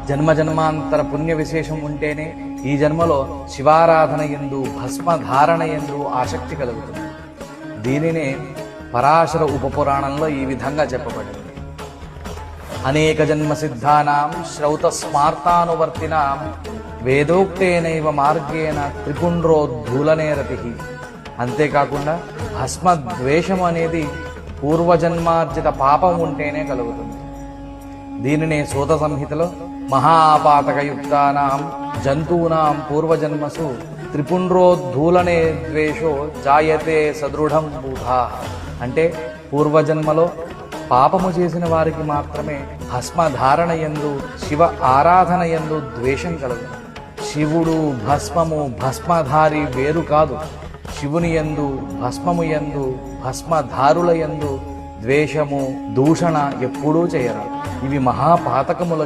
జన్మాంతర పుణ్య విశేషం ఉంటేనే ఈ జన్మలో శివారాధన యందు భస్మధారణ యందు ఆసక్తి కలుగుతుంది. దీనినే పరాశర ఉపపురాణంలో ఈ విధంగా చెప్పబడింది. అనేక జన్మ సిద్ధానాం శ్రౌత స్మార్తానువర్తినాం వేదోక్తేనైవ మార్గేణ త్రిపుండ్రోద్ధూలనే రతి. అంతేకాకుండా భస్మద్వేషం అనేది పూర్వజన్మార్జిత పాపం ఉంటేనే కలుగుతుంది. దీనినే సూత సంహితలో మహాపాతకయుక్తానాం జంతూనాం పూర్వజన్మసు త్రిపుండ్రోద్ధూలనే ద్వేషో జాయతే సదృఢం బూధా. అంటే పూర్వజన్మలో పాపము చేసిన వారికి మాత్రమే భస్మధారణ యందు శివ ఆరాధన యందు ద్వేషం కలుగు. శివుడు భస్మము భస్మధారి వేరు కాదు. శివుని యందు భస్మము యందు భస్మధారుల యందు ద్వేషము దూషణ ఎప్పుడూ చేయరు. ఇవి మహాపాతకములుగా